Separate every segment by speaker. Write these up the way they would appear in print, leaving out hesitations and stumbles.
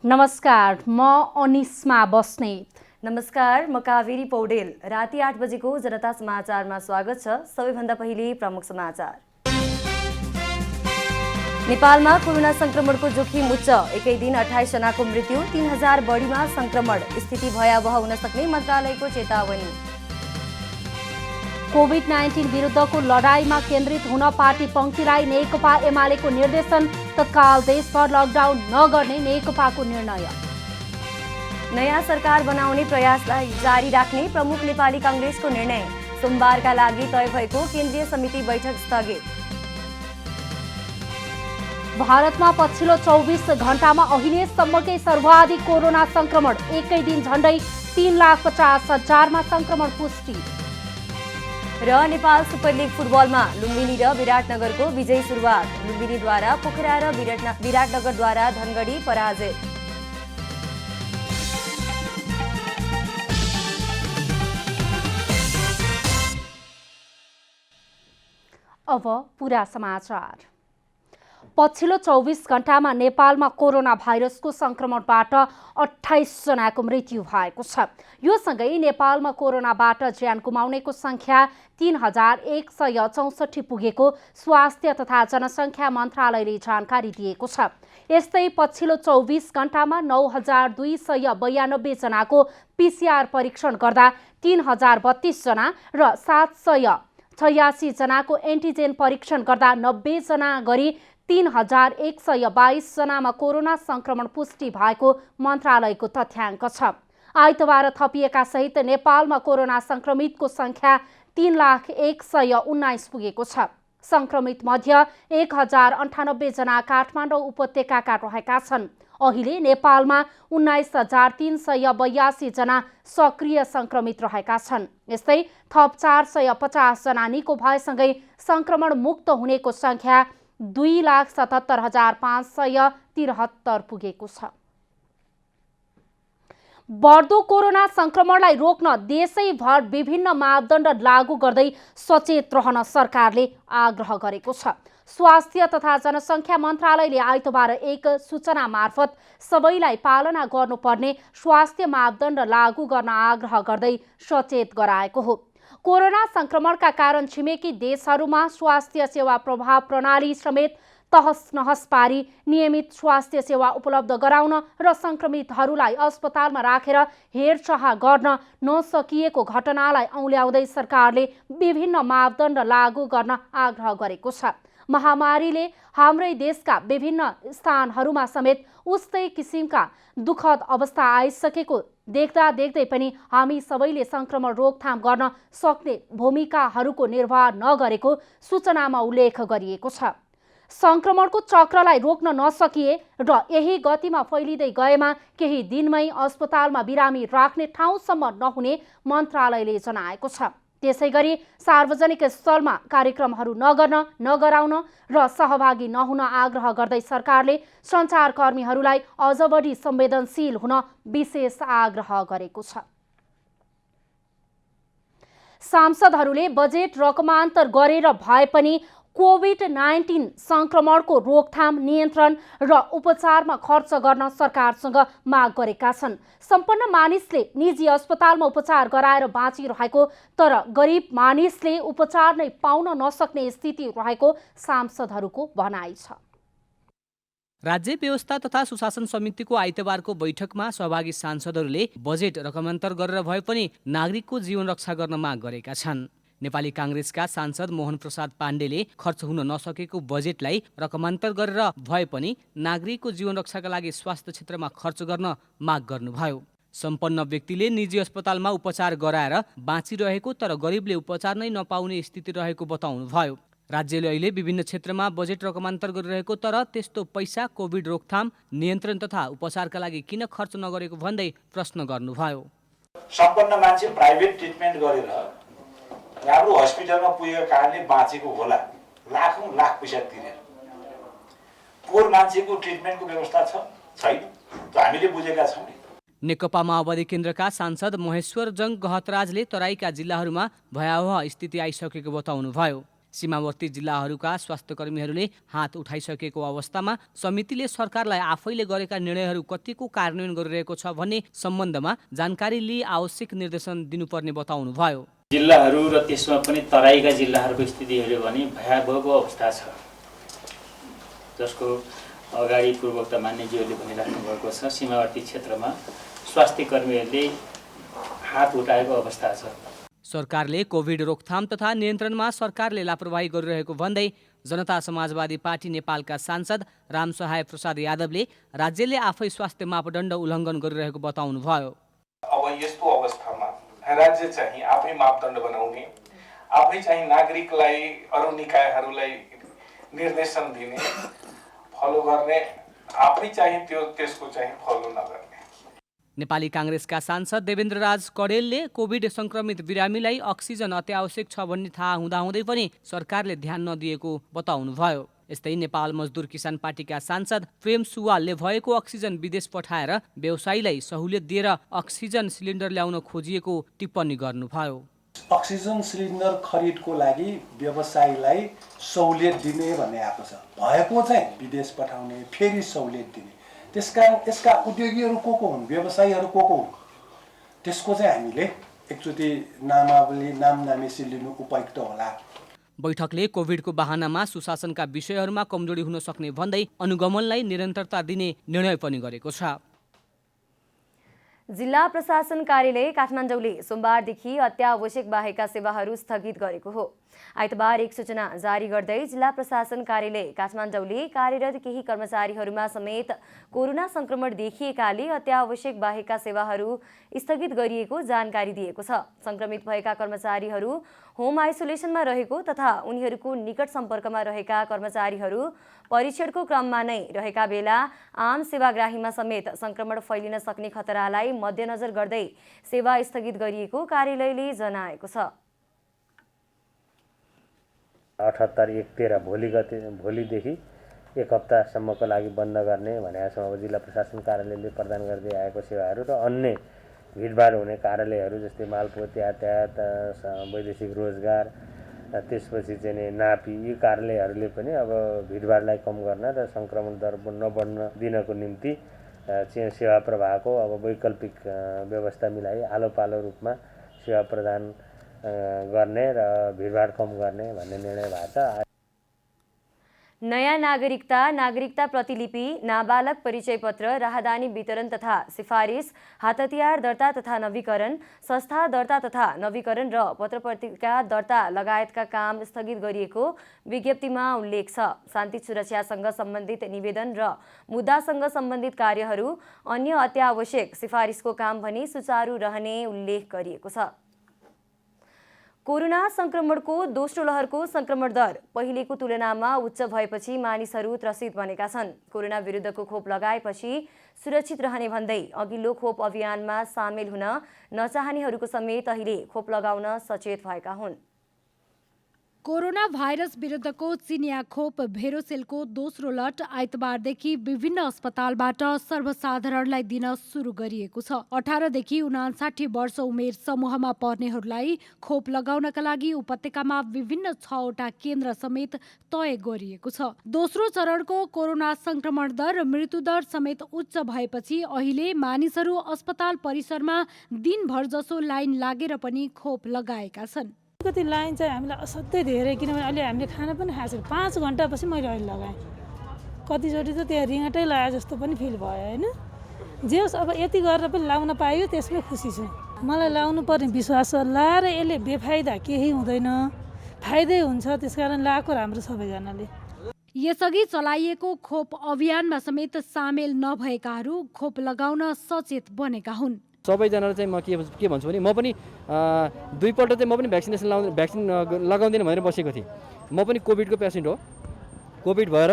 Speaker 1: नमस्कार, म अनिस्मा बस्नेत।
Speaker 2: नमस्कार, म कावेरी पौडेल। राति 8 बजेको जनता समाचारमा स्वागत छ। सबैभन्दा पहिले प्रमुख समाचार। नेपालमा कोरोना संक्रमणको जोखिम उच्च, एकै दिन 28 जनाको मृत्यु, 3000 बढीमा संक्रमण, स्थिति भयावह हुन सक्ने मन्त्रालयको चेतावनी।
Speaker 1: कोभिड-19 विरुद्धको लडाईँमा केन्द्रित हुन पार्टी पंक्तिलाई नेकपा एमालेको निर्देशन, तत्काल देशभर लकडाउन नगर्ने नेकपाको निर्णय।
Speaker 2: नयाँ सरकार बनाउने प्रयासलाई जारी राख्ने प्रमुख नेपाली कांग्रेसको निर्णय, सोमबारका लागि तय भएको केन्द्रीय समिति बैठक स्थगित।
Speaker 1: भारतमा पछिल्लो 24 घण्टामा अहिलेसम्मकै सर्वाधिक कोरोना संक्रमण, एकै दिन झण्डै 3,50,000मा संक्रमण पुष्टि।
Speaker 2: र नेपाल सुपर लिग फुटबलमा लुम्बिनी र विराटनगरको विजयी सुरुवात, लुम्बिनीद्वारा पोखरा र विराटनगरद्वारा धनगढी पराजित।
Speaker 1: अब पूरा समाचार। पछिल्लो 24 घण्टामा नेपालमा कोरोना भाइरसको संक्रमणबाट 28 जनाको मृत्यु भएको छ। यो सँगै नेपालमा कोरोनाबाट ज्यान गुमाउनेको संख्या 3164 पुगेको स्वास्थ्य तथा जनसङ्ख्या मन्त्रालयले जानकारी दिएको छ। यस्तै पछिल्लो 24 घण्टामा 9292 जनाको PCR परीक्षण गर्दा 3032 जना र 786 जनाको एन्टिजेन परीक्षण गर्दा 90 जना गरी 3122 जनामा कोरोना संक्रमण पुष्टि भएको मन्त्रालयको तथ्याङ्क छ। आइतबार थपिएका सहित नेपालमा कोरोना संक्रमितको संख्या 3,01,19 पुगेको छ। संक्रमित मध्ये 1098 जना काठमाडौँ उपत्यकाका रहेका छन्। अहिले नेपालमा 19,382 जना सक्रिय संक्रमित रहेका छन्। यस्तै थप 450 जना निको भएसँगै संक्रमण मुक्त हुनेको संख्या 2,77,573 पुगेको छ। बढ्दो कोरोना संक्रमणलाई रोक्न देशैभर विभिन्न मापदण्ड लागू गर्दै सचेत रहन सरकारले आग्रह गरेको छ। स्वास्थ्य तथा जनसङ्ख्या मन्त्रालयले आइतबार एक सूचना मार्फत सबैलाई पालना गर्नुपर्ने स्वास्थ्य मापदण्ड लागू गर्न आग्रह गर्दै सचेत गराएको हो। कोरोना संक्रमणका कारण छिमेकी देशहरूमा स्वास्थ्य सेवा प्रभाव प्रणाली समेत तहस नहस पारी नियमित स्वास्थ्य सेवा उपलब्ध गराउन र संक्रमितहरूलाई अस्पतालमा राखेर हेरचाह गर्न नसकिएको घटनालाई औल्याउँदै सरकारले विभिन्न मापदण्ड लागू गर्न आग्रह गरेको छ। महामारीले हाम्रै देशका विभिन्न स्थानहरूमा समेत उस्तै किसिमका दुःखद अवस्था आइसकेको देख्दा देख्दै पनि हामी सबैले संक्रमण रोकथाम गर्न सक्ने भूमिकाहरूको निर्वाह नगरेको सूचनामा उल्लेख गरिएको छ। संक्रमणको चक्रलाई रोक्न नसकिए र यही गतिमा फैलिँदै गएमा केही दिनमै अस्पतालमा बिरामी राख्ने ठाउँसम्म नहुने मन्त्रालयले जनाएको छ। त्यसैगरी सार्वजनिक स्थलमा कार्यक्रमहरू नगर्न, नगराउन र सहभागी नहुन आग्रह गर्दै सरकारले सञ्चारकर्मीहरूलाई अझ बढी संवेदनशील हुन विशेष आग्रह गरेको छ। सांसदहरूले बजेट रकमान्तर गरेर भए पनि कोभिड-19 संक्रमणको रोकथाम, नियन्त्रण र उपचारमा खर्च गर्न सरकारसँग माग गरेका छन्। सम्पन्न मानिसले निजी अस्पतालमा उपचार गराएर बाँचिरहेको तर गरिब मानिसले उपचार नै पाउन नसक्ने स्थिति रहेको सांसदहरूको भनाइ छ।
Speaker 3: राज्य व्यवस्था तथा सुशासन समितिको आइतबारको बैठकमा सहभागी सांसदहरूले बजेट रकमान्तर गरेर भए पनि नागरिकको जीवन रक्षा गर्न माग गरेका छन्। नेपाली कांग्रेसका सांसद मोहन प्रसाद पाण्डेले खर्च हुन नसकेको बजेटलाई रकमान्तर गरेर भए पनि नागरिकको जीवन रक्षाका लागि स्वास्थ्य क्षेत्रमा खर्च गर्न माग गर्नुभयो। सम्पन्न व्यक्तिले निजी अस्पतालमा उपचार गराएर बाँचिरहेको तर गरिबले उपचार नै नपाउने स्थिति रहेको बताउनुभयो। राज्यले अहिले विभिन्न क्षेत्रमा बजेट रकमान्तर गरिरहेको तर त्यस्तो पैसा कोभिड रोकथाम, नियन्त्रण तथा उपचारका लागि किन खर्च नगरेको भन्दै प्रश्न गर्नुभयो।
Speaker 4: सम्पन्न मान्छे प्राइभेट ट्रिटमेन्ट गरेर राम्रो हस्पिटलमा पुगेको कारणले बाँचेको होला, लाखौं लाख पैसा तिरेर। पोर मान्छेको ट्रिटमेन्टको व्यवस्था छैन, हामीले बुझेका छौँ।
Speaker 3: नेकपा माओवादी केन्द्रका सांसद महेश्वर जङ गहतराजले तराईका जिल्लाहरूमा भयावह स्थिति आइसकेको बताउनुभयो। सीमावर्ती जिल्लाहरूका स्वास्थ्यकर्मीहरूले हात उठाइसकेको अवस्थामा समितिले सरकारलाई आफैले गरेका निर्णयहरू कतिको कार्यान्वयन गरिरहेको छ भन्ने सम्बन्धमा जानकारी लिई आवश्यक निर्देशन दिनुपर्ने बताउनुभयो।
Speaker 5: जिल्लाहरू र त्यसमा पनि तराईका जिल्लाहरूको स्थिति हेऱ्यो भने भयावहको अवस्था छ, जसको अगाडि पूर्वोक्त मान्यज्यूहरूले भनिराख्नु भएको छ। सीमावर्ती क्षेत्रमा स्वास्थ्य कर्मीहरूले हात उठाएको अवस्था छ।
Speaker 3: सरकारले कोभिड रोकथाम तथा नियन्त्रणमा सरकारले लापरवाही गरिरहेको भन्दै जनता समाजवादी पार्टी नेपालका सांसद रामसहाय प्रसाद यादवले राज्यले आफै स्वास्थ्य मापदण्ड उल्लङ्घन गरिरहेको बताउनुभयो।
Speaker 6: अब यस्तो अवस्थामा राज्य चाहिँ आफै मापदण्ड बनाउने, आफै चाहिँ नागरिकलाई अरू निकायहरूलाई निर्देशन दिने, फलो गर्ने, आफै चाहिँ त्यसको चाहिँ फलो नगर्ने।
Speaker 3: नेपाली काङ्ग्रेसका सांसद देवेन्द्रराज कडेलले कोभिड संक्रमित बिरामीलाई अक्सिजन अत्यावश्यक छ भन्ने थाहा हुँदाहुँदै पनि सरकारले ध्यान नदिएको बताउनुभयो। यस्तै नेपाल मजदुर किसान पार्टीका सांसद प्रेम सुवालले भएको अक्सिजन विदेश पठाएर व्यवसायीलाई सहुलियत दिएर अक्सिजन सिलिन्डर ल्याउन खोजिएको टिप्पणी गर्नुभयो।
Speaker 7: अक्सिजन सिलिन्डर खरिदको लागि व्यवसायीलाई सहुलियत दिने भन्ने आएको छ, भएको चाहिँ विदेश पठाउने, फेरि सहुलियत दिने। त्यसकारण यसका उद्योगीहरू को हुन्, व्यवसायीहरू को हुन्, त्यसको चाहिँ हामीले एकचोटि नामनामेसी लिनु उपयुक्त होला।
Speaker 3: बैठकले कोभिडको बहानामा सुशासनका विषयहरूमा कमजोरी हुन सक्ने भन्दै अनुगमनलाई निरन्तरता दिने निर्णय पनि गरेको छ।
Speaker 2: जिल्ला प्रशासन कार्यालय काठमाडौँले सोमबारदेखि अत्यावश्यक बाहेकका सेवाहरू स्थगित गरेको हो। आइतबार एक सूचना जारी गर्दै जिल्ला प्रशासन कार्यालय काठमाडौँले कार्यरत केही कर्मचारीहरूमा समेत कोरोना संक्रमण देखिएकाले अत्यावश्यक बाहेकका सेवाहरू स्थगित गरिएको जानकारी दिएको छ। संक्रमित भएका कर्मचारीहरू होम आइसोलेसनमा रहेको तथा उनीहरूको निकट सम्पर्कमा रहेका कर्मचारीहरू परीक्षणको क्रममा नै रहेका बेला आम सेवाग्राहीमा समेत संक्रमण फैलिन सक्ने खतरालाई मध्यनजर गर्दै सेवा स्थगित गरिएको कार्यालयले जनाएको छ।
Speaker 8: 78-1-13 भोलिदेखि एक हप्तासम्मको लागि बन्द गर्ने भनेको छ। अब जिल्ला प्रशासन कार्यालयले प्रदान गर्दै आएको सेवाहरू र अन्य भिडभाड हुने कार्यालयहरू जस्तै मालपोत यातायात, वैदेशिक रोजगार, त्यसपछि चाहिँ नापी, यी कार्यालयहरूले पनि अब भिडभाडलाई कम गर्न र सङ्क्रमण दर नबढ्न दिनको निम्ति चाहिँ सेवा प्रवाहको अब वैकल्पिक व्यवस्था मिलाई आलो पालो रूपमा सेवा प्रदान गर्ने र भिडभाड कम गर्ने भन्ने निर्णय भएको छ।
Speaker 2: नयाँ नागरिकता प्रतिलिपि, नाबालक परिचय पत्र, राहदानी वितरण तथा सिफारिस, हात हतियार दर्ता तथा नवीकरण, संस्था दर्ता तथा नवीकरण र पत्रपत्रिका दर्ता लगायतका काम स्थगित गरिएको विज्ञप्तिमा उल्लेख छ। शान्ति सुरक्षासँग सम्बन्धित निवेदन र मुद्दासँग सम्बन्धित कार्यहरू, अन्य अत्यावश्यक सिफारिसको काम भने सुचारू रहने उल्लेख गरिएको छ। कोरोना संक्रमणको दोस्रो लहरको संक्रमण दर पहिलेको तुलनामा उच्च भएपछि मानिसहरू त्रसित बनेका छन्। कोरोना विरुद्धको खोप लगाएपछि सुरक्षित रहने भन्दै अघिल्लो खोप अभियानमा सामेल हुन नचाहनेहरूको समेत अहिले खोप लगाउन सचेत भएका हुन्।
Speaker 1: कोरोना भाइरस विरुद्धको चिनिया खोप भेरोसेलको दोस्रो लट आइतबारदेखि विभिन्न अस्पतालबाट सर्वसाधारणलाई दिन सुरु गरिएको छ। 18 देखि 59 वर्ष उमेर समूहमा पर्नेहरूलाई खोप लगाउनका लागि उपत्यकामा विभिन्न 6वटा केन्द्र समेत तय गरिएको छ। दोस्रो चरणको कोरोना संक्रमण दर र मृत्युदर समेत उच्च भएपछि अहिले मानिसहरू अस्पताल परिसरमा दिनभर जसो लाइन लागेर पनि खोप लगाएका छन्।
Speaker 9: कति लाइन चाहिँ हामीलाई असाध्यै धेरै, किनभने अहिले हामीले खाना पनि खाएको छैन। 5 घन्टापछि मैले अहिले लगाएँ। कतिचोटि त त्यहाँ रिङटै लगाए जस्तो पनि फिल भयो होइन। जे होस्, अब यति गरेर पनि लाउन पाइयो त्यसमै खुसी छु। मलाई लाउनु पर्ने विश्वास छ। लाएर यसले बेफाइदा केही हुँदैन, फाइदै हुन्छ, त्यसकारण लाएको राम्रो सबैजनाले।
Speaker 1: यसअघि चलाइएको खोप अभियानमा समेत सामेल नभएकाहरू खोप लगाउन सचेत बनेका हुन्।
Speaker 10: सबैजनालाई चाहिँ म के भन्छु भने म पनि दुईपल्ट चाहिँ म पनि भ्याक्सिन लगाउँदैन भनेर बसेको थिएँ। म पनि कोभिडको पेसेन्ट हो। कोभिड भएर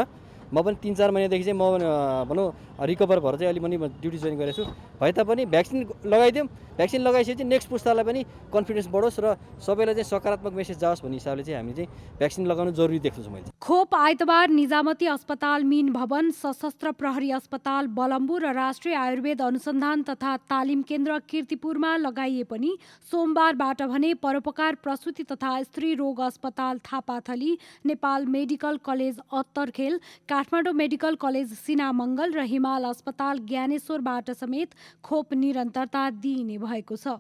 Speaker 10: म पनि 3-4 महिनादेखि चाहिँ म भनौँ रिकभर भएर चाहिँ अहिले पनि म ड्युटी जोइन गरेको छु। भए तापनि भ्याक्सिन लगाइदिउँ, भ्याक्सिन लगाइसकेपछि नेक्स्ट पुस्तालाई पनि कन्फिडेन्स बढोस् र सबैलाई चाहिँ सकारात्मक मेसेज जाओस् भन्ने हिसाबले चाहिँ हामीले चाहिँ भ्याक्सिन लगाउनु जरुरी देख्छु मैले।
Speaker 1: खोप आइतबार निजामती अस्पताल मीन भवन, सशस्त्र प्रहरी अस्पताल बलम्बु र राष्ट्रिय आयुर्वेद अनुसन्धान तथा तालिम केन्द्र कीर्तिपुरमा लगाइए पनि सोमबारबाट भने परोपकार प्रसुति तथा स्त्री रोग अस्पताल Thapathali, Nepal medical college Attarkhel, Kathmandu medical college Sinamangal र हिमाल अस्पताल ज्ञानेश्वरबाट समेत खोप निरन्तरता दिइने भएको छ।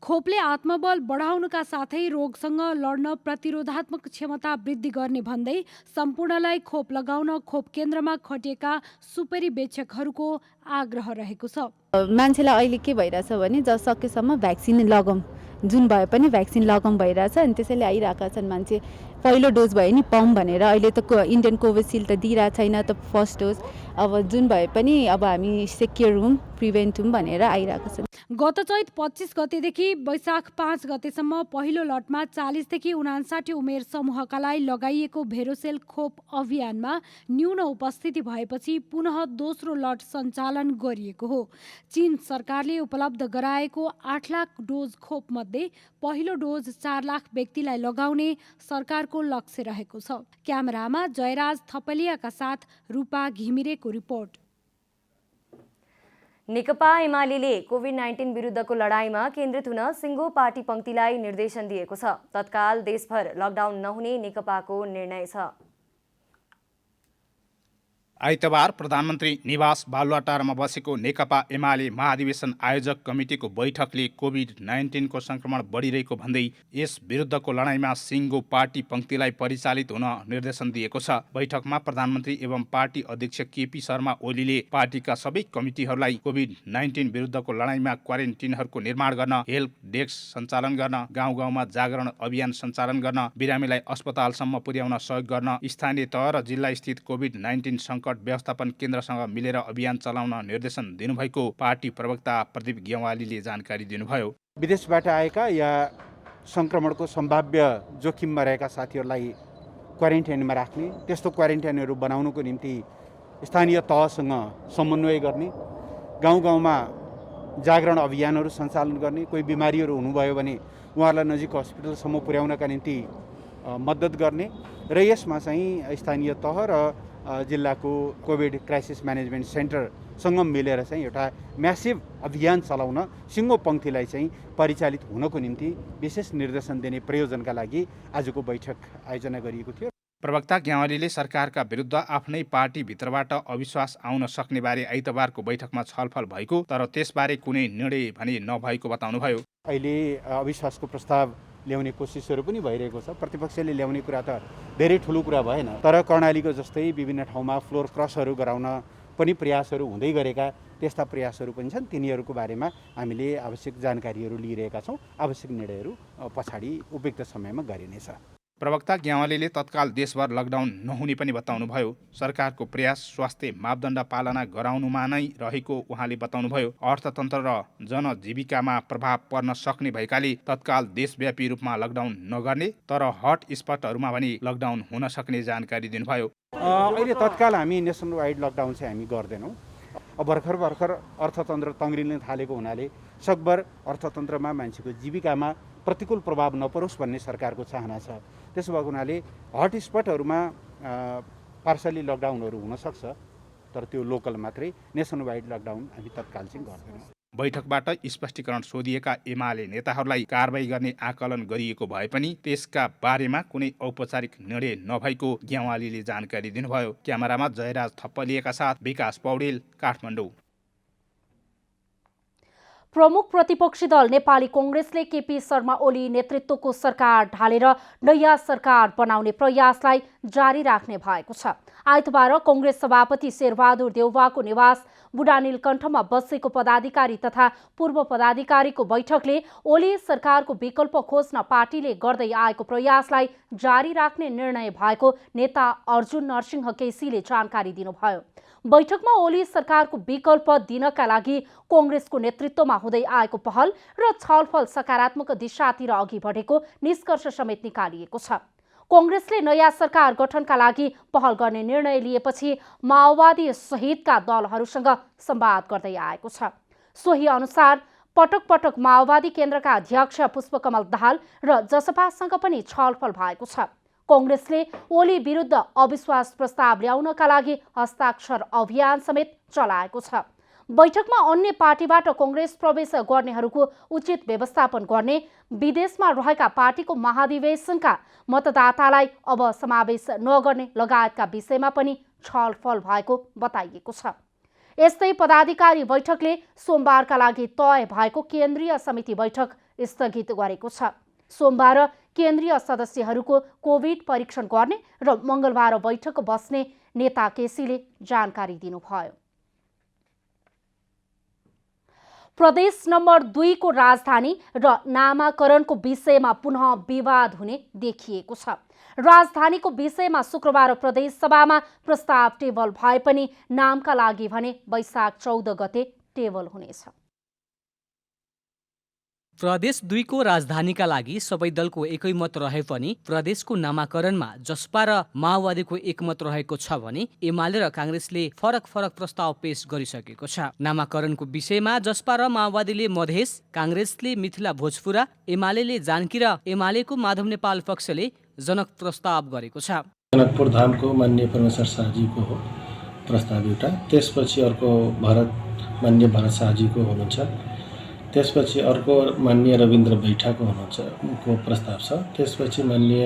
Speaker 1: खोपले आत्मबल बढाउनुका साथै रोगसँग लड्न प्रतिरोधात्मक क्षमता वृद्धि गर्ने भन्दै सम्पूर्णलाई खोप लगाउन खोप केन्द्रमा खटिएका सुपरिवेक्षकहरूको आग्रह रहेको छ।
Speaker 11: मान्छेलाई अहिले के भइरहेछ भने सकेसम्म भ्याक्सिन लगाउँ, जुन भए पनि भ्याक्सिन लगाउँ भइरहेछ अनि त्यसैले आइरहेका छन् मान्छे। पहिलो डोज भयो नि पाऊँ भनेर, अहिले त इन्डियन कोभिसिल्ड त दिइरहेको छैन त फर्स्ट डोज, अब जुन भए पनि अब हामी सेक्योर हौँ, प्रिभेन्ट हौँ भनेर आइरहेको छन्।
Speaker 1: गत चैत 25 गतेदेखि वैशाख 5 गतेसम्म पहिलो लटमा 40 देखि 59 उमेर समूहका लागि लगाइएको भेरोसेल खोप अभियानमा न्यून उपस्थिति भएपछि पुनः दोस्रो लट सञ्चालन गरिएको हो। चीन सरकारले उपलब्ध गराएको 8 लाख डोज खोप मध्ये पहिलो डोज 4 लाख व्यक्तिलाई लगाउने सरकारको लक्ष्य रहेको छ। क्यामेरामा जयराज थपलियाका साथ रूपा घिमिरेको रिपोर्ट।
Speaker 2: नेकपा एमाले कोभिड-19 विरुद्धको लडाईँमा केन्द्रित हुन सिङ्गो पार्टी पंक्तिलाई निर्देशन दिएको छ। तत्काल देशभर लकडाउन नहुने नेकपाको निर्णय छ।
Speaker 12: आइतबार प्रधानमन्त्री निवास बालुवाटारमा बसेको नेकपा एमाले महाधिवेशन आयोजक कमिटीको बैठकले कोभिड-19 को संक्रमण बढिरहेको भन्दै यस विरुद्धको लडाईँमा सिङ्गो पार्टी पंक्तिलाई परिचालित हुन निर्देशन दिएको छ। बैठकमा प्रधानमन्त्री एवं पार्टी अध्यक्ष केपी शर्मा ओलीले पार्टीका सबै कमिटीहरूलाई कोभिड-19 विरुद्धको लडाईँमा क्वारेन्टिनहरूको निर्माण गर्न, हेल्प डेस्क सञ्चालन गर्न, गाउँ गाउँमा जागरण अभियान सञ्चालन गर्न, बिरामीलाई अस्पतालसम्म पुर्याउन सहयोग गर्न, स्थानीय तह र जिल्ला स्थित कोभिड-19 सङ्कट व्यवस्थापन केन्द्रसँग मिलेर अभियान चलाउन निर्देशन दिनुभएको पार्टी प्रवक्ता प्रदीप गेवालीले जानकारी दिनुभयो।
Speaker 13: विदेशबाट आएका या संक्रमणको सम्भाव्य जोखिममा रहेका साथीहरूलाई क्वारेन्टाइनमा राख्ने, त्यस्तो क्वारेन्टाइनहरू बनाउनुको निम्ति स्थानीय तहसँग समन्वय गर्ने, गाउँ गाउँमा जागरण अभियानहरू सञ्चालन गर्ने, कोही बिमारीहरू हुनुभयो भने उहाँहरूलाई नजिक हस्पिटलसम्म पुर्याउनका निम्ति मद्दत गर्ने र यसमा चाहिँ स्थानीय तह र जिल्लाको कोभिड क्राइसिस म्यानेजमेन्ट सेन्टरसँग मिलेर चाहिँ एउटा म्यासिभ अभियान चलाउन सिङ्गो पंक्तिलाई चाहिँ परिचालित हुनको निम्ति विशेष निर्देशन दिने प्रयोजनका लागि आजको बैठक आयोजना गरिएको थियो।
Speaker 12: प्रवक्ता ग्यावालीले सरकारका विरुद्ध आफ्नै पार्टीभित्रबाट अविश्वास आउन सक्ने बारे आइतबारको बैठकमा छलफल भएको तर त्यसबारे कुनै निर्णय भने नभएको बताउनुभयो।
Speaker 13: अहिले अविश्वासको प्रस्ताव ल्याउने कोसिसहरू पनि भइरहेको छ। प्रतिपक्षले ल्याउने कुरा त धेरै ठुलो कुरा भएन, तर कर्णालीको जस्तै विभिन्न ठाउँमा फ्लोर क्रसहरू गराउन पनि प्रयासहरू हुँदै गरेका त्यस्ता प्रयासहरू पनि छन्। तिनीहरूको बारेमा हामीले आवश्यक जानकारीहरू लिइरहेका छौँ। आवश्यक निर्णयहरू पछाडि उपयुक्त समयमा गरिनेछ।
Speaker 12: प्रवक्ता ग्यावालीले तत्काल देशभर लकडाउन नहुने पनि बताउनुभयो। सरकारको प्रयास स्वास्थ्य मापदण्ड पालना गराउनुमा नै रहेको उहाँले बताउनुभयो। अर्थतन्त्र र जनजीविकामा प्रभाव पर्न सक्ने भएकाले तत्काल देशव्यापी रूपमा लकडाउन नगर्ने तर हट स्पटहरूमा पनि लकडाउन हुन सक्ने जानकारी दिनुभयो।
Speaker 13: अहिले तत्काल हामी नेसन वाइड लकडाउन चाहिँ हामी गर्दैनौँ। अब भर्खर अर्थतन्त्र तङ्ग्रिन थालेको हुनाले सकभर अर्थतन्त्रमा मान्छेको जीविकामा प्रतिकूल प्रभाव नपरोस् भन्ने सरकारको चाहना छ। त्यसो भएको हुनाले हट स्पटहरूमा पार्सली लकडाउनहरू हुनसक्छ, तर त्यो लोकल मात्रै। नेसन वाइड लकडाउन हामी तत्काल चाहिँ गर्दैनौँ।
Speaker 12: बैठकबाट स्पष्टीकरण सोधिएका एमाले नेताहरूलाई कारबाही गर्ने आकलन गरिएको भए पनि त्यसका बारेमा कुनै औपचारिक निर्णय नभएको ग्यावालीले जानकारी दिनुभयो। क्यामेरामा जयराज थप्पलिएका साथ विकास पौडेल, काठमाडौँ।
Speaker 1: प्रमुख प्रतिपक्षी दल नेपाली कांग्रेसले केपी शर्मा ओली नेतृत्वको सरकार ढालेर नयाँ सरकार बनाउने प्रयासलाई जारी राख्ने भएको छ। आइतबार कांग्रेस सभापति शेरबहादुर देउवाको निवास बुढानीलकण्ठमा बसेको पदाधिकारी तथा पूर्व पदाधिकारीको बैठकले ओली सरकारको विकल्प खोज्न पार्टीले गर्दै आएको प्रयासलाई जारी राख्ने निर्णय भएको नेता अर्जुन नरसिंह केसीले जानकारी दिनुभयो। बैठकमा ओली सरकारको विकल्प दिनका लागि कांग्रेसको नेतृत्वमा हुँदै आएको पहल र छलफल सकारात्मक दिशातिर अघि बढेको निष्कर्ष समेत निकालिएको छ। कांग्रेसले नयाँ सरकार गठनका लागि पहल गर्ने निर्णय लिएपछि माओवादी सहितका दलहरूसँग संवाद गर्दै आएको छ। सोही अनुसार पटक पटक माओवादी केन्द्रका अध्यक्ष पुष्पकमल दाहाल र जसपासँग पनि छलफल भएको छ। कांग्रेसले ओली विरुद्ध अविश्वास प्रस्ताव ल्याउनका लागि हस्ताक्षर अभियान समेत चलाएको छ। बैठकमा अन्य पार्टीबाट कांग्रेस प्रवेश गर्नेहरूको उचित व्यवस्थापन गर्ने, विदेशमा रहेका पार्टीको महाधिवेशनका मतदातालाई अब समावेश नगर्ने लगायतका विषयमा पनि छलफल भएको बताइएको छ। यस्तै पदाधिकारी बैठकले सोमबारका लागि तय भएको केन्द्रीय समिति बैठक स्थगित गरेको छ। सोमबार केन्द्रीय सदस्यहरूको कोभिड परीक्षण गर्ने र मंगलबार बैठक बस्ने नेता केसीले जानकारी दिनुभयो। प्रदेश नम्बर 2 को राजधानी र नामाकरणको विषयमा पुनः विवाद हुने देखिएको छ। राजधानीको विषयमा शुक्रबार प्रदेश सभामा प्रस्ताव टेबल भए पनि नामका लागि भने वैशाख 14 गते टेबल हुनेछ।
Speaker 3: प्रदेश 2 को राजधानीका लागि सबै दलको एकै मत रहे पनि प्रदेशको नामाकरणमा जसपा र माओवादीको एकमत रहेको छ भने एमाले र कांग्रेसले फरक फरक प्रस्ताव पेश गरिसकेको छ। नामाकरणको विषयमा जसपा र माओवादीले मधेस, कांग्रेसले मिथिला भोजपुरा, एमाले जानकी र एमालेको माधव नेपाल पक्षले जनक प्रस्ताव गरेको छ।
Speaker 14: जनकपुर धामको माननीय परमेश्वर शाहजीको हो प्रस्ताव एउटा, त्यसपछि अर्को माननीय भरत शाहजीको हुनुहुन्छ, त्यसपछि अर्को माननीय रविन्द्र बैठाको हुनुहुन्छ प्रस्ताव छ, त्यसपछि माननीय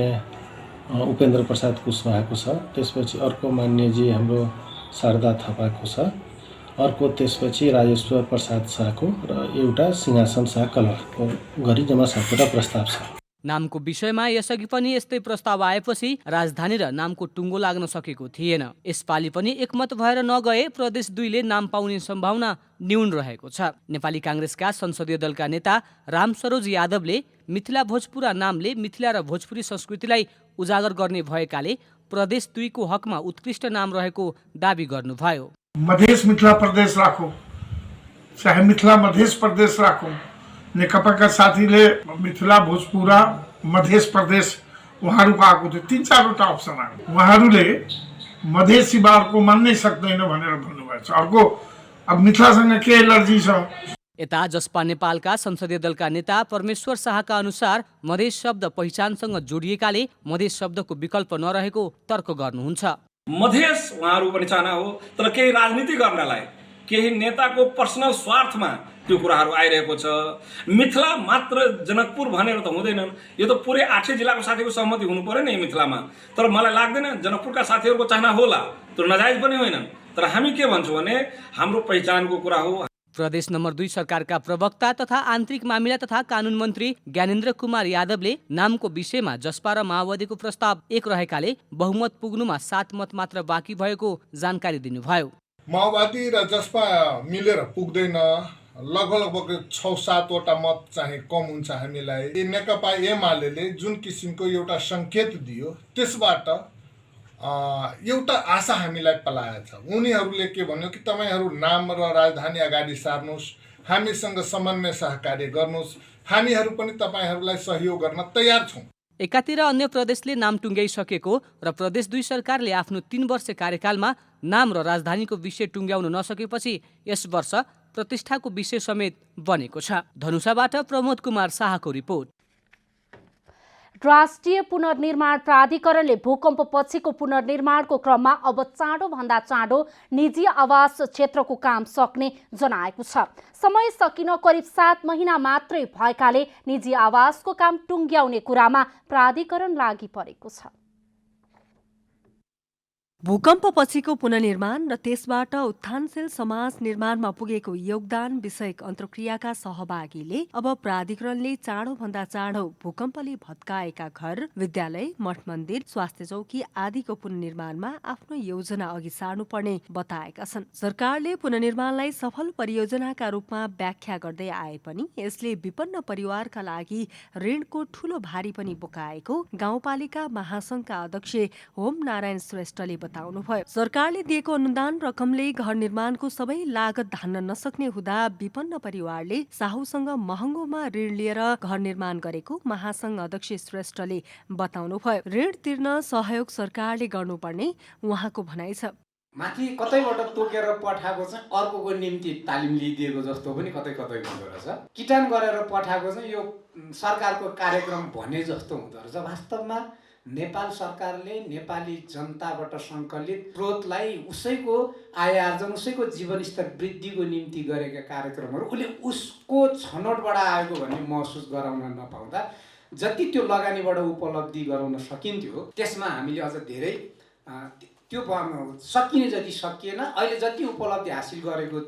Speaker 14: उपेन्द्र प्रसाद कुशवाहाको छ, त्यसपछि अर्को माननीयजी हाम्रो शारदा थापाको छ, अर्को त्यसपछि राजेश्वर प्रसाद शाहको र एउटा सिंहासन शाह कलरको गरी जम्मा 7वटा प्रस्ताव छ।
Speaker 3: नामको विषयमा यसअघि पनि यस्तै प्रस्ताव आएपछि राजधानी र नामको टुङ्गो लाग्न सकेको थिएन। यसपालि पनि एकमत भएर नगए प्रदेश 2 ले नाम पाउने सम्भावना न्यून रहेको छ। नेपाली कांग्रेसका संसदीय दलका नेता रामसरोज यादवले मिथिला भोजपुरा नामले मिथिला र भोजपुरी संस्कृतिलाई उजागर गर्ने भएकाले प्रदेश 2 को हकमा उत्कृष्ट नाम रहेको दावी गर्नुभयो।
Speaker 15: मधेस मिथिला प्रदेश राखौँ, चाहे मिथिला मधेस प्रदेश राखौँ, नेकपाका साथीले मिथिला भोजपुरा मधेस प्रदेश उहाँहरूको आएको थियो, 3-4वटा अप्सन आयो। उहाँहरूले मधेसीबारको मान्नै सक्दैन भनेर भन्नुभएको छ। अर्को अब मिथिलासँग के एलर्जी छ।
Speaker 3: यता जसपा नेपालका संसदीय दलका नेता परमेश्वर शाहका अनुसार मधेस शब्द पहिचानसँग जोडिएकाले मधेस शब्दको विकल्प नरहेको तर्क गर्नुहुन्छ।
Speaker 16: मधेस उहाँहरू पनि चाहना हो, तर केही राजनीति गर्नलाई, केही नेताको पर्सनल स्वार्थमा त्यो कुराहरू आइरहेको छ। मिथिला मात्र जनकपुर भनेर त हुँदैनन्, यो त पुरै 8 जिल्लाको साथीको सहमति हुनु पर्यो नि मिथिलामा। तर मलाई लाग्दैन जनकपुरका साथीहरूको चाहना होला, त्यो नजायज पनि होइनन्। तर हामी के भन्छौँ भने हाम्रो पहिचानको कुरा हो।
Speaker 3: प्रदेश नम्बर 2 सरकारका प्रवक्ता तथा आन्तरिक मामिला तथा कानुन मन्त्री ज्ञानेन्द्र कुमार यादवले नामको विषयमा जसपा र माओवादीको प्रस्ताव एक रहेकाले बहुमत पुग्नुमा 7 मत मात्र बाँकी भएको जानकारी दिनुभयो।
Speaker 17: माओवादी र जसपा मिलेर पुग्दैन, लगभग 6-7वटा मत चाहिँ कम हुन्छ हामीलाई। नेकपा एमाले जुन किसिमको एउटा संकेत दियो त्यसबाट एउटा आशा हामीलाई पलाएछ। उनीहरूले के भन्यो कि तपाईहरू नाम र राजधानी अगाडि सार्नुहोस्, हामीसँग समन्वय सहकार्य गर्नुहोस्, हामीहरू पनि तपाईहरूलाई सहयोग गर्न तयार छौँ।
Speaker 3: एकातिर अन्य प्रदेशले नाम टुङ्ग्याइसकेको र प्रदेश 2 सरकारले आफ्नो 3 वर्ष कार्यकालमा नाम र राजधानीको विषय टुङ्ग्याउन नसकेपछि यस वर्ष प्रतिष्ठाको विषय समेत बनेको छ। धनुषाबाट प्रमोद कुमार शाहको रिपोर्ट।
Speaker 1: राष्ट्रिय पुनर्निर्माण प्राधिकरणले भूकम्प पछिको पुनर्निर्माणको क्रममा अब चाँडोभन्दा चाँडो निजी आवास क्षेत्रको काम सक्ने जनाएको छ। समय सकिन करिब 7 महिना मात्रै भएकाले निजी आवासको काम टुङ्ग्याउने कुरामा प्राधिकरण लागि परेको छ।
Speaker 18: भूकम्प पछिको पुनर्निर्माण र त्यसबाट उत्थानशील समाज निर्माणमा पुगेको योगदान विषयक अन्तर्क्रियाका सहभागीले अब प्राधिकरणले चाँडोभन्दा चाँडो भूकम्पले भत्काएका घर, विद्यालय, मठ मन्दिर, स्वास्थ्य चौकी आदिको पुनर्निर्माणमा आफ्नो योजना अघि सार्नुपर्ने बताएका छन्। सरकारले पुनर्निर्माणलाई सफल परियोजनाका रूपमा व्याख्या गर्दै आए पनि यसले विपन्न परिवारका लागि ऋणको ठूलो भारी पनि बोकाएको गाउँपालिका महासंघका अध्यक्ष होम नारायण श्रेष्ठले बताउनुभयो। सरकारले दिएको अनुदान रकमले घर निर्माणको सबै लागत धान्न नसक्ने हुँदा विपन्न परिवारले साहुसँग महँगोमा ऋण लिएर घर निर्माण गरेको महासंघ अध्यक्ष श्रेष्ठले बताउनुभयो। ऋण तिर्न सहयोग सरकारले गर्नुपर्ने उहाँको भनाइ छ।
Speaker 19: माथि कतैबाट तोकेर पठाएको चाहिँ अर्कोको निम्ति तालिम लिइदिएको जस्तो पनि कतै कतै हुँदो रहेछ। किटान गरेर पठाएको चाहिँ यो सरकारको कार्यक्रम भने जस्तो हुँदो रहेछ। वास्तवमा नेपाल सरकारले नेपाली जनताबाट सङ्कलित स्रोतलाई उसैको आय आर्जन उसैको जीवनस्तर वृद्धिको निम्ति गरेका कार्यक्रमहरू उसले उसको छनौटबाट आएको भन्ने महसुस गराउन नपाउँदा जति त्यो लगानीबाट उपलब्धि गराउन सकिन्थ्यो त्यसमा हामीले अझ धेरै त्यो सकिने जति सकिएन। अहिले जति उपलब्धि हासिल गरेको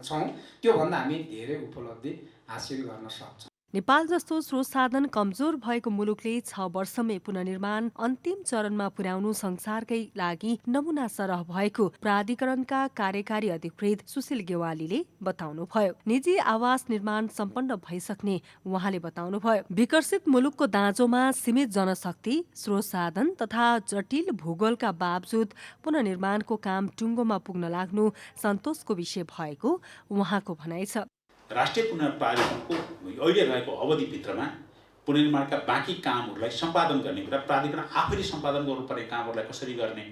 Speaker 19: छौँ त्योभन्दा हामी धेरै उपलब्धि हासिल गर्न सक्छौँ।
Speaker 18: नेपाल जस्तो स्रोत साधन कमजोर भएको मुलुकले 6 वर्षमै पुनर्निर्माण अन्तिम चरणमा पुर्याउनु संसारकै लागि नमुना सरह भएको प्राधिकरणका कार्यकारी अधिकृत सुशील गेवालीले बताउनुभयो। निजी आवास निर्माण सम्पन्न भइसक्ने उहाँले बताउनुभयो। विकसित मुलुकको दाँजोमा सीमित जनशक्ति, स्रोत साधन तथा जटिल भूगोलका बावजुद पुनर्निर्माणको काम टुङ्गोमा पुग्न लाग्नु सन्तोषको विषय भएको उहाँको भनाइ छ।
Speaker 20: राष्ट्रिय पुनर्प्राधिकरणको अहिले रहेको अवधिभित्रमा पुनर्निर्माणका बाँकी कामहरूलाई सम्पादन गर्ने कुरा प्राधिकरण आफैले सम्पादन गर्नुपर्ने कामहरूलाई कसरी गर्ने,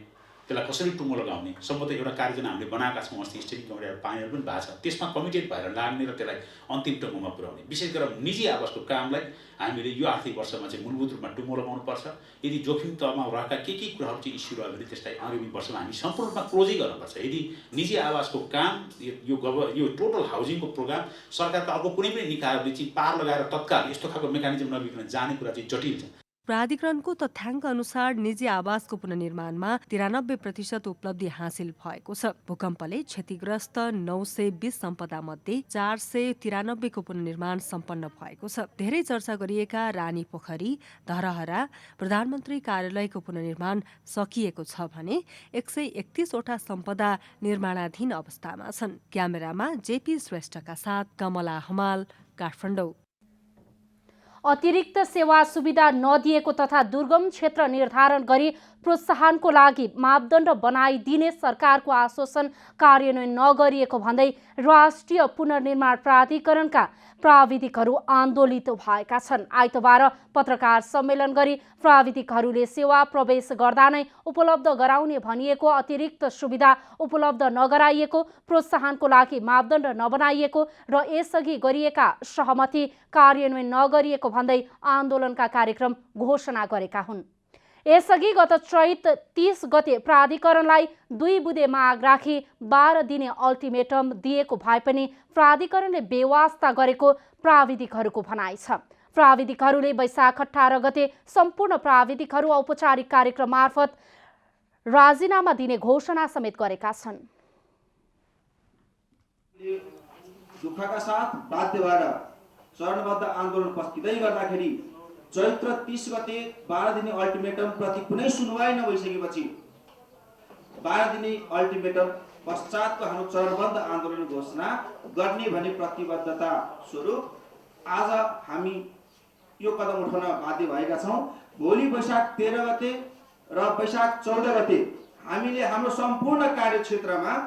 Speaker 20: त्यसलाई कसरी टुङ्गो लगाउने सम्बन्धित एउटा कार्ययोजना हामीले बनाएका छौँ। अस्ति स्टेटिङ कमिटीहरू पाइहरू पनि भएको छ। त्यसमा कमिटेड भएर लाग्ने र त्यसलाई अन्तिम टुङ्गोमा पुर्याउने। विशेष गरेर निजी आवासको कामलाई हामीले यो आर्थिक वर्षमा चाहिँ मूलभूत रूपमा टुङ्गो लगाउनुपर्छ। यदि जोखिम तहमा रहेका के कुराहरू चाहिँ इस्यु रह्यो भने त्यसलाई आगामी वर्षमा हामी सम्पूर्ण रूपमा क्लोजै गर्नुपर्छ। यदि निजी आवासको काम यो टोटल हाउसिङको प्रोग्राम सरकारका अर्को कुनै पनि निकायहरूले चाहिँ पार लगाएर तत्काल यस्तो खालको मेकानिजम नबिग्रिन जाने कुरा चाहिँ जटिल छ।
Speaker 18: प्राधिकरणको तथ्याङ्क अनुसार निजी आवासको पुनर्निर्माणमा 93% उपलब्धि हासिल भएको छ। भूकम्पले क्षतिग्रस्त 920 सम्पदा मध्ये 493 को पुनर्निर्माण सम्पन्न भएको छ। धेरै चर्चा गरिएका रानी पोखरी, धरहरा, प्रधानमन्त्री कार्यालयको पुनर्निर्माण सकिएको छ भने 131 वटा सम्पदा निर्माणाधीन अवस्थामा छन्। क्यामेरामा जेपी श्रेष्ठका साथ कमला हमाल, काठमाडौँ।
Speaker 1: अतिरिक्त सेवा सुविधा नदिएको तथा दुर्गम क्षेत्र निर्धारण गरी प्रोत्साहनको लागि मापदण्ड बनाइदिने सरकारको आश्वासन कार्यान्वयन नगरिएको भन्दै राष्ट्रिय पुनर्निर्माण प्राधिकरणका प्राविधिकहरू आन्दोलित भएका छन्। आइतबार पत्रकार सम्मेलन गरी प्राविधिकहरूले सेवा प्रवेश गर्दा नै उपलब्ध गराउने भनिएको अतिरिक्त सुविधा उपलब्ध नगराइएको, प्रोत्साहनको लागि मापदण्ड नबनाइएको र यसअघि गरिएका सहमति कार्यान्वयन नगरिएको भन्दै आन्दोलनका कार्यक्रम घोषणा गरेका हुन्। यसअघि गत चैत 30 गते प्राधिकरणलाई 2 बुँदे माग राखी 12 दिने अल्टिमेटम दिएको भए पनि प्राधिकरणले बेवास्ता गरेको प्राविधिकहरूको भनाइ छ। प्राविधिकहरूले वैशाख 18 गते सम्पूर्ण प्राविधिकहरू औपचारिक कार्यक्रम मार्फत राजीनामा दिने घोषणा समेत गरेका छन्।
Speaker 21: दुःखका साथ बाध्य भएर चरणबद्ध आन्दोलन पस्किँदै गर्दाखेरि चैत्र 30 गते 12 दिने अल्टिमेटम प्रति कुनै सुनवाई नभइसकेपछि 12 दिने अल्टिमेटम पश्चातको हाम्रो चरणबद्ध आन्दोलन घोषणा गर्ने भनी प्रतिबद्धता स्वरूप आज हामी यो कदम उठाउन बाध्य भएका छौँ। भोलि वैशाख 13 गते र वैशाख 14 गते हामीले हाम्रो सम्पूर्ण कार्यक्षेत्रमा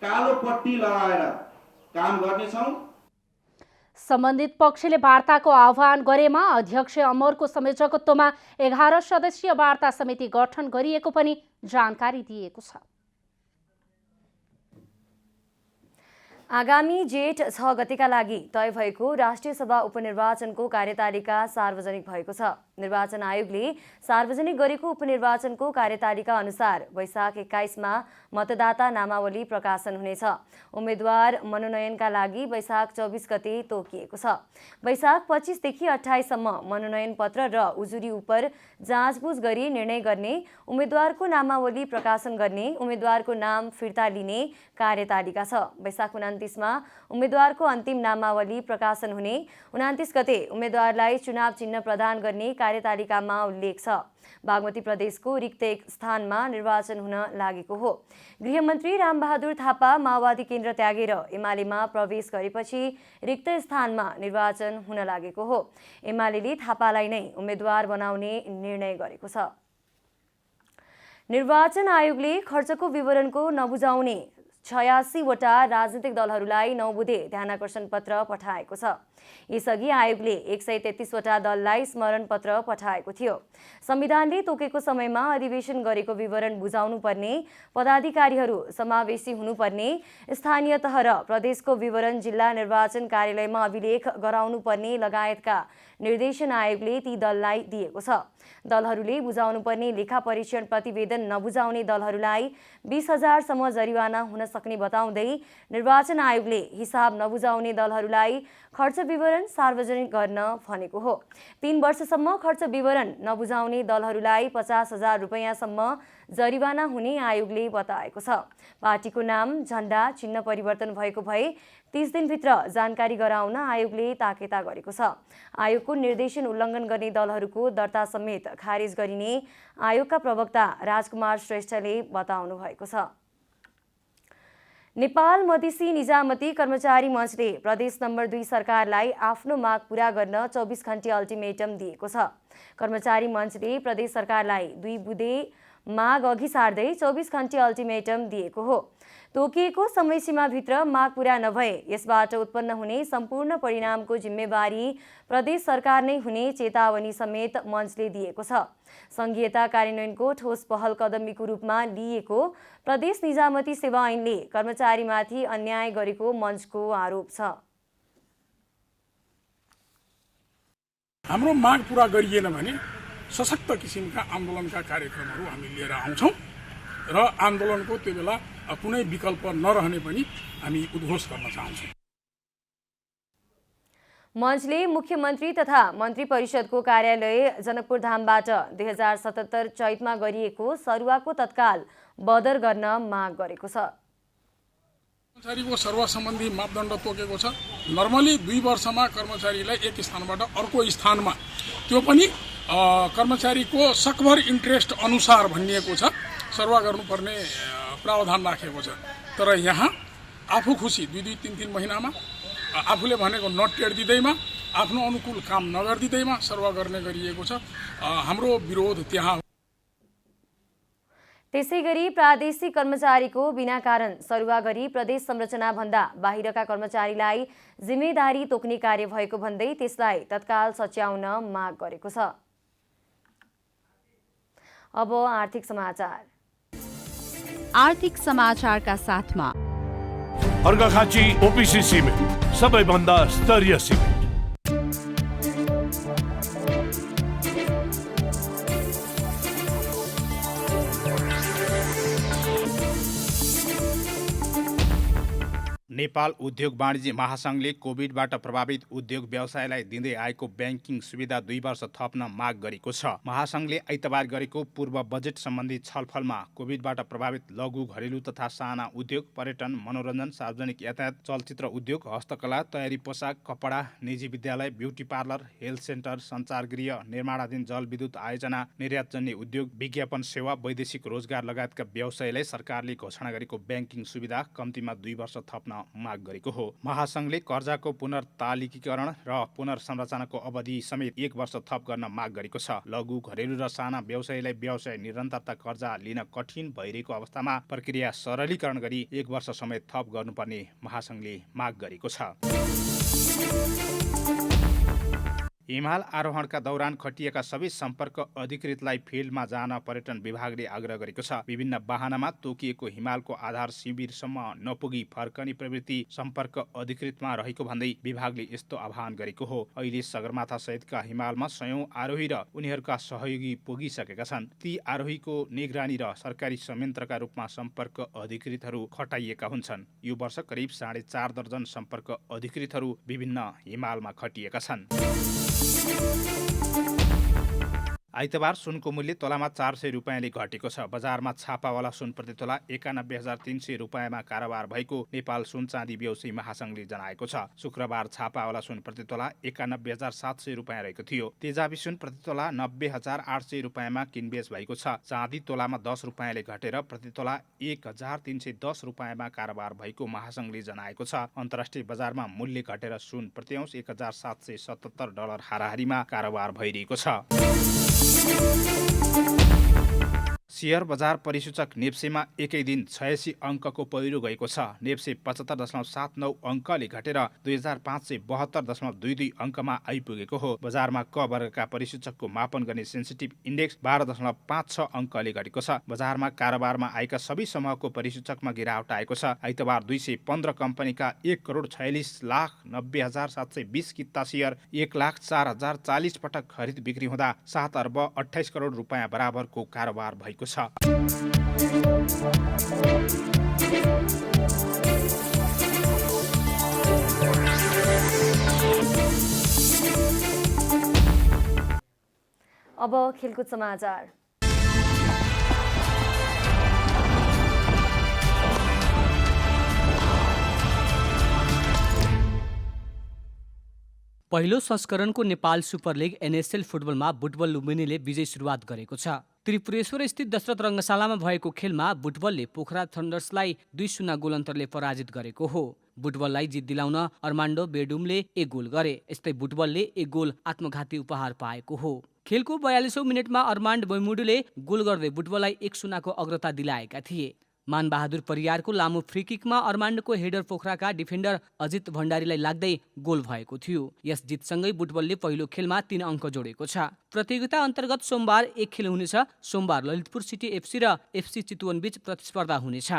Speaker 21: कालो पट्टी लगाएर काम गर्नेछौँ।
Speaker 1: सम्बन्धित पक्षले वार्ताको आह्वान गरेमा अध्यक्ष अमरको संयोजकत्वमा 11 सदस्यीय वार्ता समिति गठन गरिएको पनि जानकारी दिएको छ।
Speaker 2: आगामी जेठ 6 गतेका लागि तय भएको राष्ट्रिय सभा उपनिर्वाचनको कार्यतालिका सार्वजनिक भएको छ। निर्वाचन आयोगले सार्वजनिक गरेको उपनिर्वाचनको कार्यतालिका अनुसार वैशाख 21 मा मतदाता नामावली प्रकाशन हुनेछ। उम्मेद्वार मनोनयनका लागि वैशाख 24 गते तोकिएको छ। वैशाख 25 देखि 28 सम्म मनोनयन पत्र र उजुरी उपर जाँचबुझ गरी निर्णय गर्ने, उम्मेद्वारको नामावली प्रकाशन गर्ने, उम्मेद्वारको नाम फिर्ता लिने कार्यतालिका छ। वैशाख 29 मा उम्मेद्वारको अन्तिम नामावली प्रकाशन हुने, 29 गते उम्मेद्वारलाई चुनाव चिन्ह प्रदान गर्ने कार्यतालिकामा उल्लेख छ। बागमती प्रदेशको रिक्त एक स्थानमा निर्वाचन हुन लागेको हो। गृहमन्त्री रामबहादुर थापा माओवादी केन्द्र त्यागेर एमालेमा प्रवेश गरेपछि रिक्त स्थानमा निर्वाचन हुन लागेको हो। एमालेले थापालाई नै उम्मेद्वार बनाउने निर्णय गरेको छ। निर्वाचन आयोगले खर्चको विवरणको नबुझाउने 86वटा राजनीतिक दलहरूलाई 9 बुँदे ध्यानाकर्षण पत्र पठाएको छ। यसअघि आयोगले 133वटा दललाई स्मरण पत्र पठाएको थियो। संविधानले तोकेको समयमा अधिवेशन गरेको विवरण बुझाउनु पर्ने, पदाधिकारीहरू समावेशी हुनुपर्ने, स्थानीय तह र प्रदेशको विवरण जिल्ला निर्वाचन कार्यालयमा अभिलेख गराउनु पर्ने लगायतका निर्देशन आयोगले ती दललाई दिएको छ। दलहरूले बुझाउनुपर्ने लेखा परीक्षण प्रतिवेदन नबुझाउने दलहरूलाई 20,000 सम्म जरिवाना हुन सक्ने बताउँदै निर्वाचन आयोगले हिसाब नबुझाउने दलहरूलाई खर्च विवरण सार्वजनिक गर्न भनेको हो। 3 वर्षसम्म खर्च विवरण नबुझाउने दलहरूलाई 50,000 रुपैयाँसम्म जरिवाना हुने आयोगले बताएको छ। पार्टीको नाम, झण्डा, चिन्ह परिवर्तन भएको भए 30 दिनभित्र जानकारी गराउन आयोगले ताकेता गरेको छ। आयोगको निर्देशन उल्लङ्घन गर्ने दलहरूको दर्ता समेत खारेज गरिने आयोगका प्रवक्ता राजकुमार श्रेष्ठले बताउनु भएको छ। नेपाल मधेसी निजामती कर्मचारी मञ्चले प्रदेश नम्बर 2 सरकारलाई आफ्नो माग पूरा गर्न 24 घण्टे अल्टिमेटम दिएको छ। कर्मचारी मञ्चले प्रदेश सरकारलाई 2 बुँदे माग अघि सार्दै 24 घण्टे अल्टिमेटम दिएको हो। तोकिएको समयसीमाभित्र माग पूरा नभए यसबाट उत्पन्न हुने सम्पूर्ण परिणामको जिम्मेवारी प्रदेश सरकार नै हुने चेतावनी समेत मञ्चले दिएको छ। संघीयता कार्यान्वयनको ठोस पहल कदमीको रूपमा लिएको प्रदेश निजामती सेवा ऐनले कर्मचारीमाथि अन्याय गरेको मञ्चको आरोप छ।
Speaker 15: हाम्रो माग पूरा गरिएन भने सशक्त किसिमका आन्दोलनका कार्यक्रमहरू हामी लिएर आउँछौँ र आन्दोलनको त्यो बेला कुनै विकल्प नरहने पनि हामी उद्घोष गर्न चाहन्छौँ।
Speaker 2: मञ्चले मुख्यमन्त्री तथा मन्त्री परिषदको कार्यालय जनकपुर धामबाट 2077 चैतमा गरिएको सरुवाको तत्काल बदर गर्न माग गरेको छ।
Speaker 15: कर्मचारीको सरुवा सम्बन्धी मापदण्ड तोकेको छ। नर्मली 2 वर्षमा कर्मचारीलाई एक स्थानबाट अर्को स्थानमा, त्यो पनि कर्मचारीको सकभर इन्ट्रेस्ट अनुसार भनिएको छ, सरुवा गर्नुपर्ने प्रावधान राखेको छ। तर यहाँ आफू खुसी 2-2, 3-3 महिनामा आफूले भनेको नटेड दिँदैमा, आफ्नो अनुकूल काम नगरिदिँदैमा सरुवा गर्ने गरिएको छ। हाम्रो विरोध त्यहाँ।
Speaker 2: त्यसैगरी प्रादेशिक कर्मचारीको बिना कारण सरुवा गरी प्रदेश संरचना भन्दा बाहिरका कर्मचारीलाई जिम्मेदारी तोक्ने कार्य भएको भन्दै त्यसलाई तत्काल सच्याउन माग गरेको छ। अब आर्थिक समाचार।
Speaker 4: आर्थिक समाचारका साथमा
Speaker 22: अर्घाखाँची ओपिसी सिमेन्ट, सबैभन्दा स्तरीय सिमेन्ट।
Speaker 12: नेपाल उद्योग वाणिज्य महासङ्घले कोभिडबाट प्रभावित उद्योग व्यवसायलाई दिँदै आएको ब्याङ्किङ सुविधा 2 वर्ष थप्न माग गरेको छ। महासङ्घले आइतबार गरेको पूर्व बजेट सम्बन्धी छलफलमा कोभिडबाट प्रभावित लघु, घरेलु तथा साना उद्योग, पर्यटन, मनोरञ्जन, सार्वजनिक यातायात, चलचित्र उद्योग, हस्तकला, तयारी पोसाक, कपडा, निजी विद्यालय, ब्युटी पार्लर, हेल्थ सेन्टर, सञ्चारगृह, निर्माणाधीन जलविद्युत आयोजना, निर्यातजन्य उद्योग, विज्ञापन सेवा, वैदेशिक रोजगार लगायतका व्यवसायलाई सरकारले घोषणा गरेको ब्याङ्किङ सुविधा कम्तीमा 2 वर्ष थप्न माग गरेको हो। महासङ्घले कर्जाको पुनर्तालिकीकरण र पुनर्संरचनाको अवधि समेत 1 वर्ष थप गर्न माग गरेको छ। लघु, घरेलु र साना व्यवसायीलाई व्यवसाय निरन्तरता कर्जा लिन कठिन भइरहेको अवस्थामा प्रक्रिया सरलीकरण गरी 1 वर्ष समेत थप गर्नुपर्ने महासङ्घले माग गरेको छ। हिमाल आरोहणका दौरान खटिएका सबै सम्पर्क अधिकृतलाई फिल्डमा जान पर्यटन विभागले आग्रह गरेको छ। विभिन्न वाहनामा तोकिएको हिमालको आधार शिविरसम्म नपुगी फर्कने प्रवृत्ति सम्पर्क अधिकृतमा रहेको भन्दै विभागले यस्तो आह्वान गरेको हो। अहिले सगरमाथा सहितका हिमालमा 100औं आरोही र उनीहरूका सहयोगी पुगिसकेका छन्। ती आरोहीको निगरानी र सरकारी संयन्त्रका रूपमा सम्पर्क अधिकृतहरू खटाइएका हुन्छन्। यो वर्ष करिब 4.5 दर्जन सम्पर्क अधिकृतहरू विभिन्न हिमालमा खटिएका छन्। आइतबार सुनको मूल्य तोलामा 400 रुपियाँले घटेको छ। बजारमा छापावाला सुन प्रति तोला 91,300 रुपियाँमा कारोबार भएको नेपाल सुन चाँदी व्यवसायी महासङ्घले जनाएको छ। शुक्रबार छापावाला सुन प्रति तोला 91,700 रुपियाँ रहेको थियो। तेजाबी सुन प्रति तोला 90,800 रुपियाँमा किनबेच भएको छ। चाँदी तोलामा 10 रुपियाँले घटेर प्रति तोला 1,310 रुपियाँमा कारोबार भएको महासङ्घले जनाएको छ। अन्तर्राष्ट्रिय बजारमा मूल्य घटेर सुन प्रति औंस $1,777 हाराहारीमा कारोबार भइरहेको छ। शेयर बजार परिसूचक नेप्सेमा एकै दिन 86 अङ्कको पहिरो गएको छ। नेप्से 75.79 अङ्कले घटेर 2572.22 अङ्कमा आइपुगेको हो। बजारमा क वर्गका परिसूचकको मापन गर्ने सेन्सिटिभ इन्डेक्स 12.56 अङ्कले घटेको छ। बजारमा कारोबारमा आएका सबै समूहको परिसूचकमा गिरावट आएको छ। आइतबार 215 कम्पनीका 1,46,90,720 किता शेयर 1,04,040 पटक खरिद बिक्री हुँदा 7 अर्ब 28 करोड रुपियाँ बराबरको कारोबार भएको छ।
Speaker 2: अब खेलकुद समाचार।
Speaker 3: पहिलो संस्करणको नेपाल सुपर लिग एनएसएल फुटबलमा बुटबल लुम्बिनीले विजय सुरुवात गरेको छ। त्रिपुरेश्वर स्थित दशरथ रङ्गशालामा भएको खेलमा बुटबलले पोखरा थन्डर्सलाई 2-0 गोल अन्तरले पराजित गरेको हो। बुटबललाई जित दिलाउन अर्मान्डो बेडुमले 1 गोल गरे। यस्तै बुटबलले 1 गोल आत्मघाती उपहार पाएको हो। खेलको 42औं मिनेटमा अर्मान्ड बैमुडुले गोल गर्दै बुटबललाई 1-0 को अग्रता दिलाएका थिए। मानबहादुर परियारको लामो फ्री किकमा अर्मान्डोको हेडर पोखराका डिफेन्डर अजित भण्डारीलाई लाग्दै गोल भएको थियो। यस जितसँगै बुटबलले पहिलो खेलमा 3 अङ्क जोडेको छ। प्रतियोगिता अन्तर्गत सोमबार 1 खेल हुनेछ। सोमबार ललितपुर सिटी एफसी र एफसी चितवन बीच प्रतिस्पर्धा हुनेछ।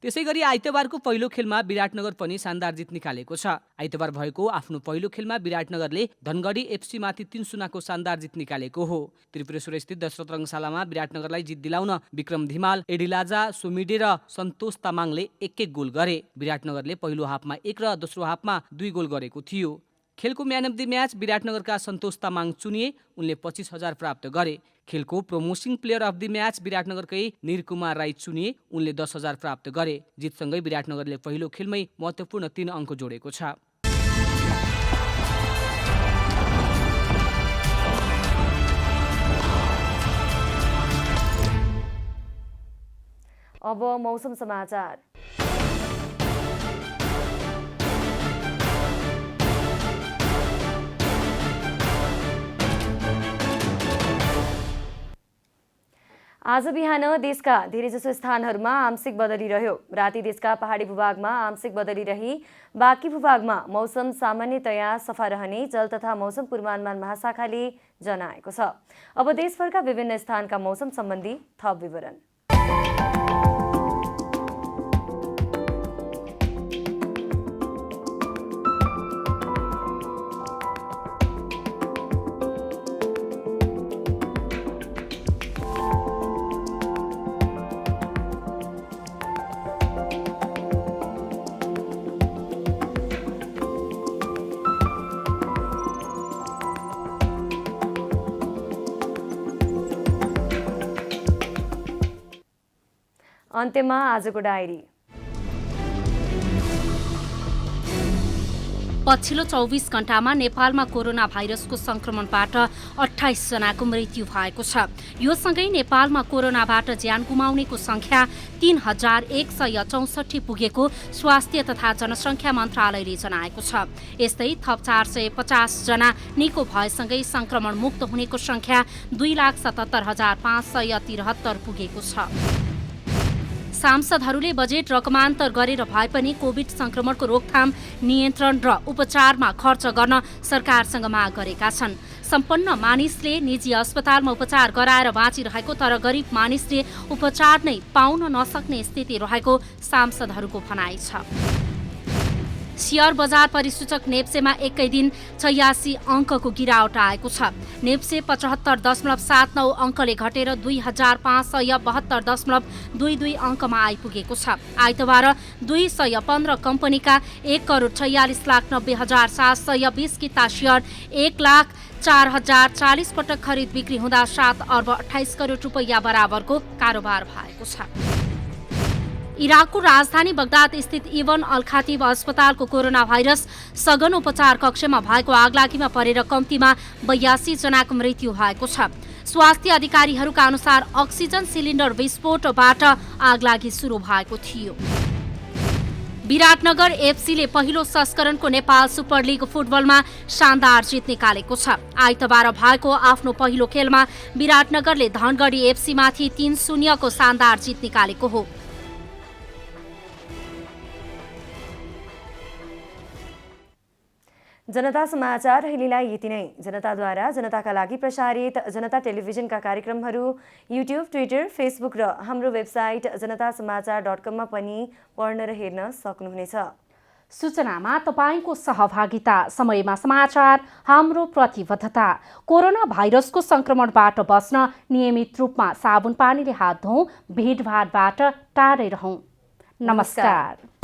Speaker 3: त्यसैगरी आइतबारको पहिलो खेलमा विराटनगर पनि शानदार जित निकालेको छ। आइतबार भएको आफ्नो पहिलो खेलमा विराटनगरले धनगढी एफसी माथि 3-0 को शानदार जित निकालेको हो। त्रिपुरेश्वर स्थित दशरथ रङ्गशालामा विराटनगरलाई जित दिलाउन विक्रम धिमाल, एडिलाजा सोमिडे र सन्तोष तामाङले 1-1 गोल गरे। विराटनगरले पहिलो हाफमा 1 र दोस्रो हाफमा 2 गोल गरेको थियो। खेलको म्यान अफ द म्याच विराटनगरका सन्तोष तामाङ चुनिए। उनले 25,000 प्राप्त गरे। खेलको promising player of the match विराटनगरकै निरकुमार राई चुनिए। उनले 10,000 प्राप्त गरे। जितसँगै विराटनगरले पहिलो खेलमै महत्त्वपूर्ण 3 अङ्क जोडेको छ।
Speaker 2: अब मौसम समाचार। आज बिहान देशका धेरैजसो स्थानहरूमा आंशिक बदली रह्यो। राति देशका पहाडी भूभागमा आंशिक बदली रही बाँकी भूभागमा मौसम सामान्यतया सफा रहने जल तथा मौसम पूर्वानुमान महाशाखाले जनाएको छ। अब देशभरका विभिन्न स्थानका मौसम सम्बन्धी थप विवरण। अन्त्यमा आजको डायरी।
Speaker 1: पछिल्लो 24 घण्टामा नेपालमा कोरोना भाइरसको संक्रमणबाट 28 जनाको मृत्यु भएको छ। यो सँगै नेपालमा कोरोनाबाट ज्यान गुमाउनेको संख्या 3164 पुगेको स्वास्थ्य तथा जनसङ्ख्या मन्त्रालयले जनाएको छ। यस्तै थप 450 जना निको भएसँगै संक्रमण मुक्त हुनेको संख्या 2,77,573 पुगेको छ। सांसदहरूले बजेट रकमान्तर गरेर भए पनि कोभिड संक्रमणको रोकथाम, नियन्त्रण र उपचारमा खर्च गर्न सरकारसँग माग गरेका छन्। सम्पन्न मानिसले निजी अस्पतालमा उपचार गराएर बाँचिरहेको तर गरिब मानिसले उपचार नै पाउन नसक्ने स्थिति रहेको सांसदहरूको भनाइ छ। शेयर बजार परिसूचक नेप्सेमा एकै दिन 86 अङ्कको गिरावट आएको छ। नेप्से 75.79 अङ्कले घटेर 2,572.22 अङ्कमा आइपुगेको छ। आइतबार 215 कम्पनीका 1,46,90,720 किता शेयर 1,04,040 पटक खरिद बिक्री हुँदा 7 अर्ब 28 करोड रुपैयाँ बराबरको कारोबार भएको छ। इराकको राजधानी बगदाद स्थित इबन अल खातिब अस्पतालको कोरोना भाइरस सघन उपचार कक्षमा भएको आगलागीमा परेर कम्तीमा 82 जनाको मृत्यु भएको छ। स्वास्थ्य अधिकारीहरूका अनुसार अक्सिजन सिलिन्डर विस्फोटबाट आगलागी सुरु भएको थियो। विराटनगर एफसीले पहिलो संस्करणको नेपाल सुपर लिग फुटबलमा शानदार जित निकालेको छ। आइतबार भएको आफ्नो पहिलो खेलमा विराटनगरले धनगढी एफसीमाथि 3-0 को शानदार जित निकालेको हो।
Speaker 2: जनता समाचार अहिलेलाई यति नै। जनताद्वारा जनताका लागि प्रसारित जनता टेलिभिजनका कार्यक्रमहरू युट्युब, ट्विटर, फेसबुक र हाम्रो वेबसाइट जनतासमाचार.com मा पनि पढ्न र हेर्न सक्नुहुनेछ।
Speaker 1: सूचनामा तपाईको सहभागिता, समयमा समाचार हाम्रो प्रतिबद्धता। कोरोना भाइरसको संक्रमणबाट बच्न नियमित रूपमा साबुन पानीले हात धौँ, भिडभाडबाट टाढै रहौँ। नमस्कार।